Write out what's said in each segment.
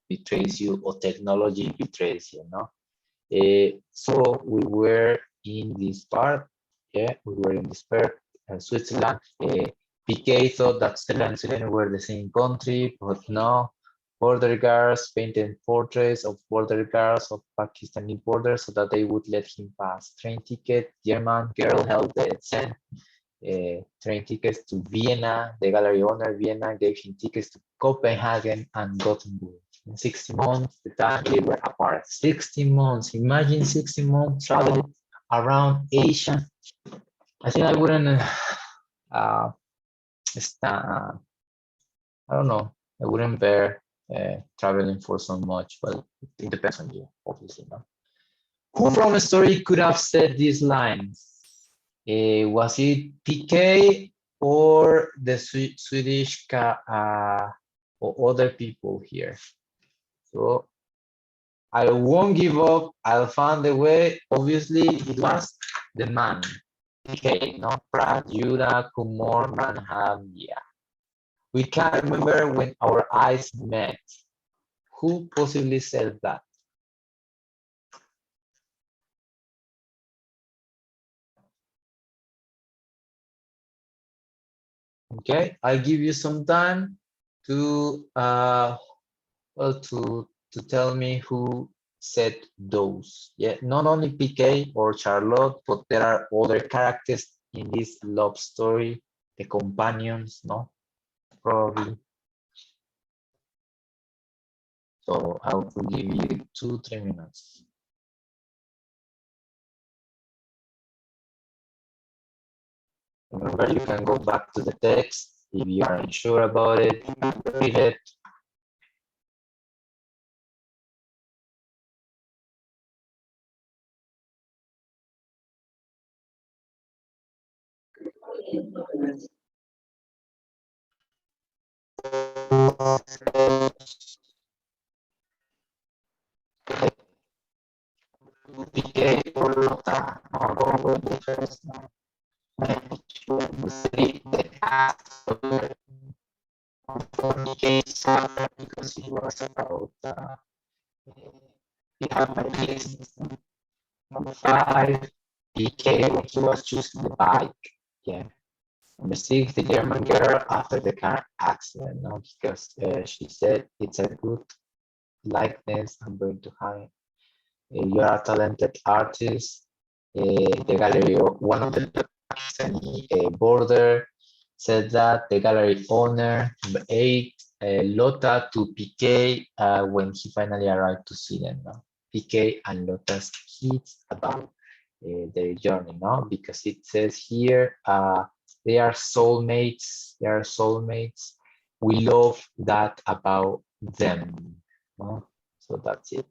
betrays you or technology betrays you, no? So we were in this part, yeah, we were in this part, Switzerland. PK thought that Switzerland and Sweden were the same country, but no. Border guards painted portraits of border guards of Pakistani border so that they would let him pass. Train ticket, German girl held the sent train tickets to Vienna. The gallery owner, Vienna, gave him tickets to Copenhagen and Gothenburg. In 60 months, the time they were apart. 60 months. Imagine 60 months traveling around Asia. I think I wouldn't stand, I don't know, I wouldn't bear traveling for so much, but it depends on you, obviously. No? Who from a story could have said these lines? Was it PK or the Swedish or other people here? So I won't give up. I'll find a way. Obviously, it was the man. PK, no? Pratt, Judah, Kumar, Manham, yeah. We can't remember when our eyes met. Who possibly said that? Okay, I give you some time to well to tell me who said those. Yeah, not only PK or Charlotte, but there are other characters in this love story, the companions, no? Probably. So I will give you 2-3 minutes. Remember, you can go back to the text if you are unsure about it, read it. PK or Lota, or go with the first one. The past for PK suffered because he was about he had my business. Number 5, PK when he was choosing the bike. Yeah. Number 6, the German girl after the car accident, no, because she said it's a good likeness. I'm going to hide. You are a talented artist. The gallery, one of the Pakistani border, said that the gallery owner. Number 8, Lota to PK when he finally arrived to see them. No? PK and Lota's kids about their journey, no? Because it says here they are soulmates. They are soulmates. We love that about them. No? So that's it.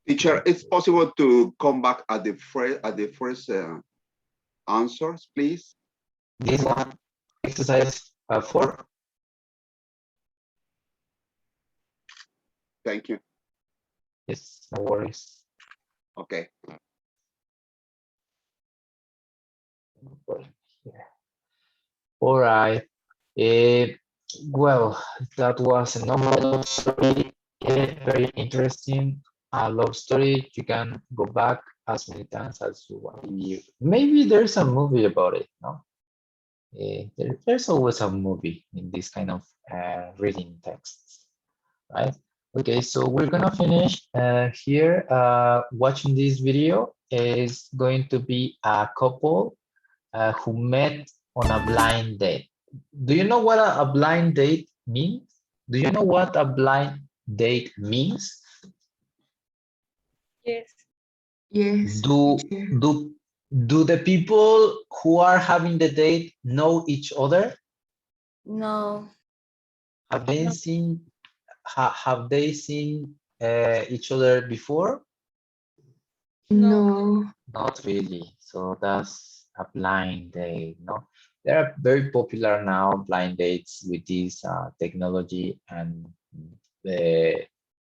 Teacher, it's possible to come back at the first answers, please. This one, exercise 4. Thank you. Yes, no worries. Okay. All right. Well, that was a normal story. Very interesting love story. You can go back as many times as you want. Maybe there's a movie about it. No, there's always a movie in this kind of reading texts, right? Okay, so we're gonna finish here. Watching this video is going to be a couple who met on a blind date. Do you know what a blind date means? Do you know what a blind date means? Yes. Yes. Do teacher. do the people who are having the date know each other? No. Have they seen have they seen each other before? No. Not really. So that's a blind date. No, there are very popular now blind dates with this technology and the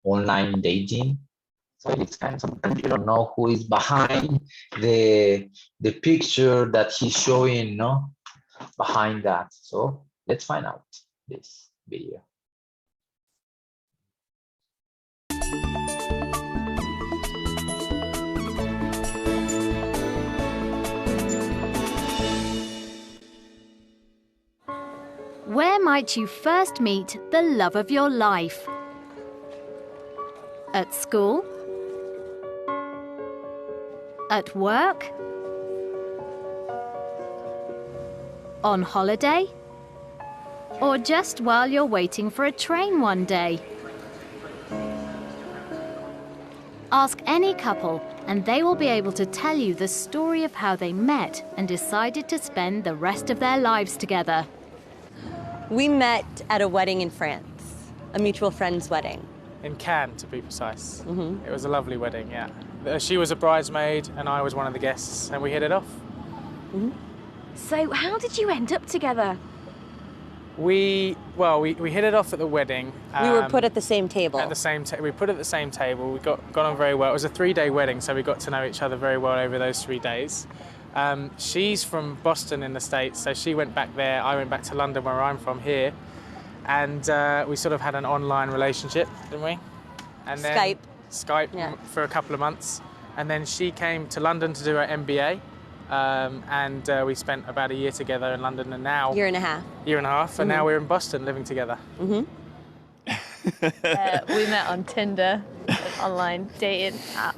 online dating. So it's kind of sometimes you don't know who is behind the picture that he's showing, no, behind that. So let's find out this video. Where might you first meet the love of your life? At school? At work? On holiday? Or just while you're waiting for a train one day? Ask any couple and they will be able to tell you the story of how they met and decided to spend the rest of their lives together. We met at a wedding in France, a mutual friend's wedding. In Cannes, to be precise. It was a lovely wedding, yeah. She was a bridesmaid and I was one of the guests, and we hit it off. So how did you end up together? We hit it off at the wedding. We were put at the same table. At the same we put at the same table. We got on very well. It was a 3-day wedding, so we got to know each other very well over those 3 days. She's from Boston in the States, so she went back there. I went back to London, where I'm from here. And we sort of had an online relationship, didn't we? And then Skype Yeah. for a couple of months. And then she came to London to do her MBA. And we spent about a year together in London, and now... Year and a half. And now we're in Boston living together. We met on Tinder, an online dating app.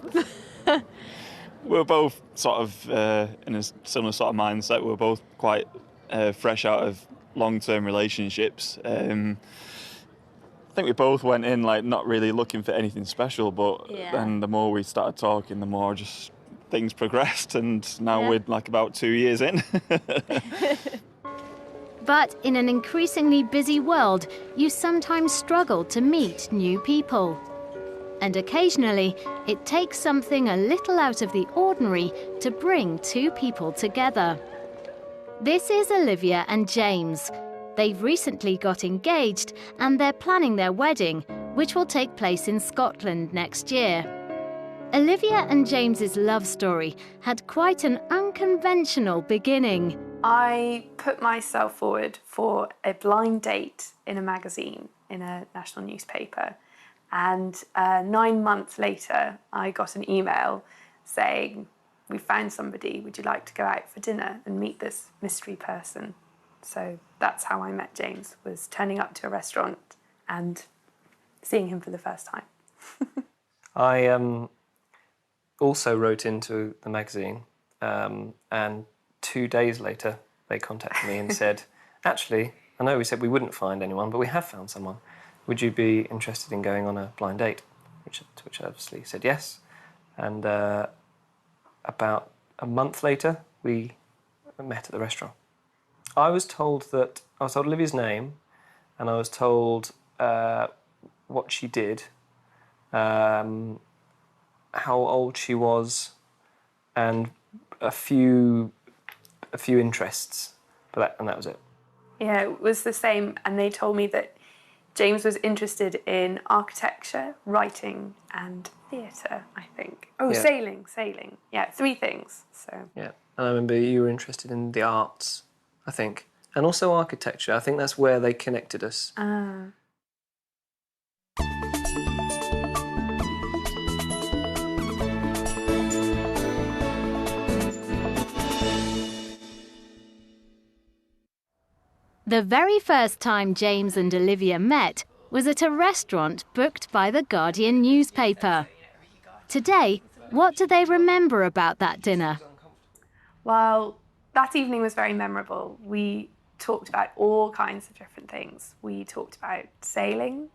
We're both sort of in a similar sort of mindset. We're both quite fresh out of long-term relationships. I think we both went in like not really looking for anything special, but then the more we started talking, the more just things progressed, and now we're like about 2 years in. But in an increasingly busy world, you sometimes struggle to meet new people. And occasionally, it takes something a little out of the ordinary to bring two people together. This is Olivia and James. They've recently got engaged and they're planning their wedding, which will take place in Scotland next year. Olivia and James's love story had quite an unconventional beginning. I put myself forward for a blind date in a magazine, in a national newspaper. And 9 months later, I got an email saying, "We found somebody, would you like to go out for dinner and meet this mystery person?" So that's how I met James, was turning up to a restaurant and seeing him for the first time. I also wrote into the magazine, and 2 days later they contacted me and said, "Actually, I know we said we wouldn't find anyone, but we have found someone. Would you be interested in going on a blind date?" To which I obviously said yes. And about a month later, we met at the restaurant. I was told Olivia's name, and I was told what she did, how old she was, and a few interests, and that was it. Yeah, it was the same, and they told me that James was interested in architecture, writing, and theatre, I think. Oh, Yeah. Sailing. Yeah, 3 things. So Yeah, and I remember you were interested in the arts, I think, and also architecture. I think that's where they connected us. The very first time James and Olivia met was at a restaurant booked by the Guardian newspaper. Today, what do they remember about that dinner? Well, that evening was very memorable. We talked about all kinds of different things. We talked about sailing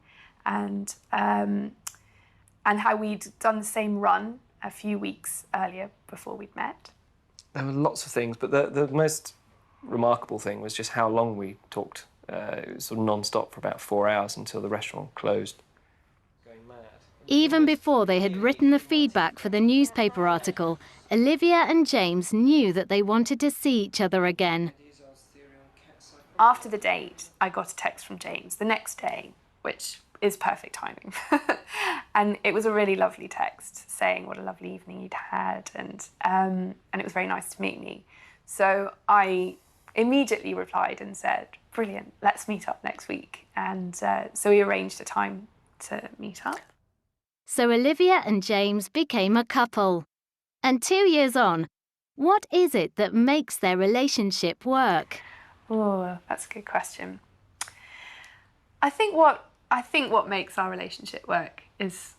and how we'd done the same run a few weeks earlier before we'd met. There were lots of things, but the most remarkable thing was just how long we talked. It was sort of non-stop for about 4 hours until the restaurant closed. Even before they had written the feedback for the newspaper article, Olivia and James knew that they wanted to see each other again. After the date, I got a text from James the next day, which is perfect timing. And it was a really lovely text saying what a lovely evening he'd had, and it was very nice to meet me. So I immediately replied and said, "Brilliant, let's meet up next week." And so we arranged a time to meet up. So Olivia and James became a couple. And 2 years on, what is it that makes their relationship work? Oh, that's a good question. I think what makes our relationship work is,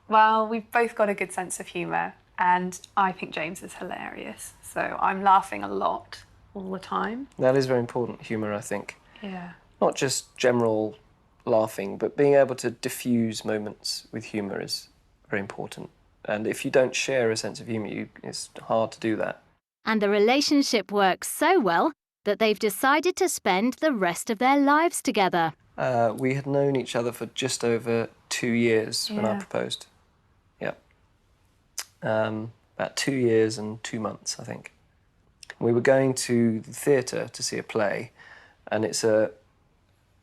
well, we've both got a good sense of humour, and I think James is hilarious. So I'm laughing a lot all the time. That is very important, humour, I think. Yeah. Not just general laughing, but being able to diffuse moments with humour is very important. And if you don't share a sense of humour, it's hard to do that. And the relationship works so well that they've decided to spend the rest of their lives together. We had known each other for just over 2 years when I Yeah. proposed. Yep. About 2 years and 2 months, I think. We were going to the theatre to see a play, and it's the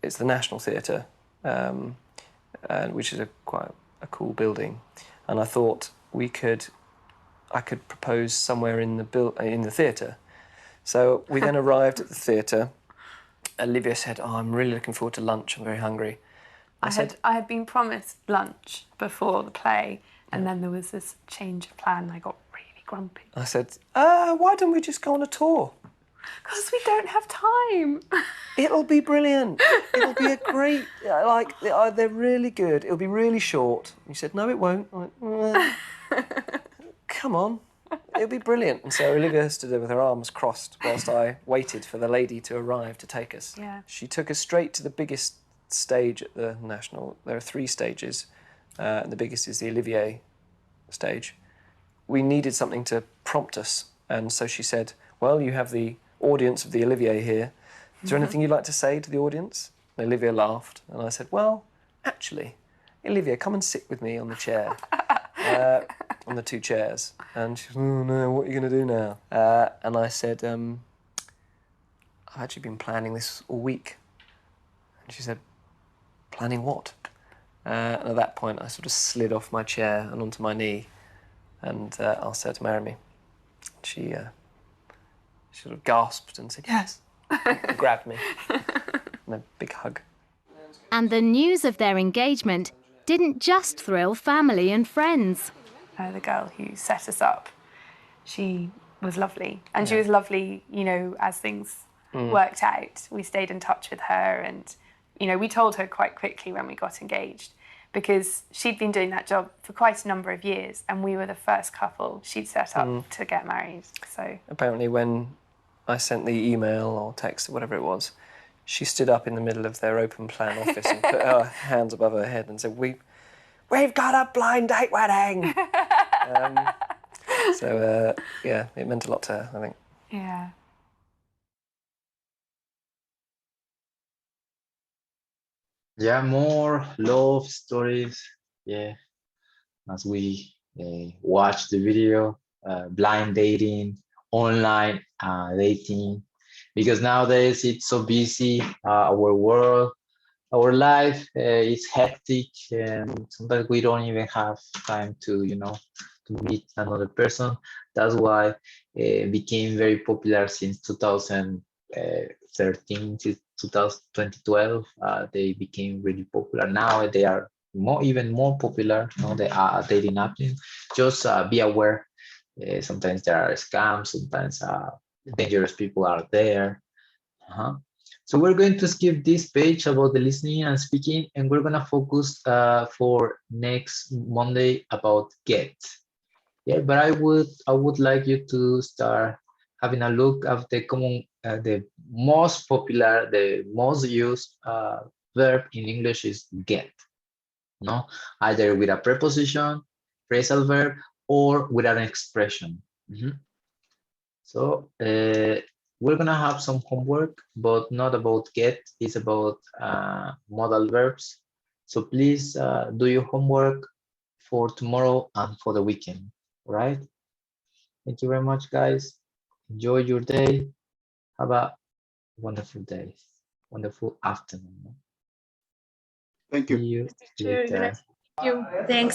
National Theatre, which is quite a cool building. And I thought I could propose somewhere in the theatre. So we then arrived at the theatre. Olivia said, "Oh, I'm really looking forward to lunch. I'm very hungry." I had been promised lunch before the play, and then there was this change of plan, and I got really grumpy. I said, "Why don't we just go on a tour? Because we don't have time." It'll be brilliant. It'll be a great, they're really good. It'll be really short." He said, "No, it won't." I went, "Come on, it'll be brilliant." And so Olivia stood there with her arms crossed whilst I waited for the lady to arrive to take us. Yeah. She took us straight to the biggest stage at the National. There are 3 stages, and the biggest is the Olivier stage. We needed something to prompt us, and so she said, "Well, you have the audience of the Olivier here. Is there anything you'd like to say to the audience?" And Olivia laughed, and I said, "Well, actually, Olivia, come and sit with me on the chair, on the 2 chairs." And she said, "Oh no, what are you going to do now?" And I said, "I've actually been planning this all week." And she said, "Planning what?" And at that point, I sort of slid off my chair and onto my knee, and asked her to marry me. She sort of gasped and said, "Yes," and grabbed me, and a big hug. And the news of their engagement didn't just thrill family and friends. The girl who set us up, she was lovely. And she was lovely, as things worked out. We stayed in touch with her, and, we told her quite quickly when we got engaged, because she'd been doing that job for quite a number of years, and we were the first couple she'd set up to get married. So apparently when I sent the email or text or whatever it was, she stood up in the middle of their open plan office and put her hands above her head and said, We've got a blind date wedding!" Yeah, it meant a lot to her, I think. Yeah. Yeah, more love stories. Yeah, as we watch the video, blind dating, online dating, because nowadays it's so busy. Our world, our life is hectic, and sometimes we don't even have time to, to meet another person. That's why it became very popular since 2013 to 2012. They became really popular. Now they are even more popular. They are dating apps. Just be aware. Sometimes there are scams. Sometimes dangerous people are there. So we're going to skip this page about the listening and speaking, and we're gonna focus for next Monday about get. Yeah, but I would like you to start having a look at the common, the most popular, the most used verb in English is get. Either with a preposition, phrasal verb, or with an expression. So we're gonna have some homework, but not about get. It's about modal verbs. So please do your homework for tomorrow and for the weekend. All right. Thank you very much, guys. Enjoy your day. Have a wonderful day, wonderful afternoon. Thank you. See you Sure, later. Thank you. Thanks.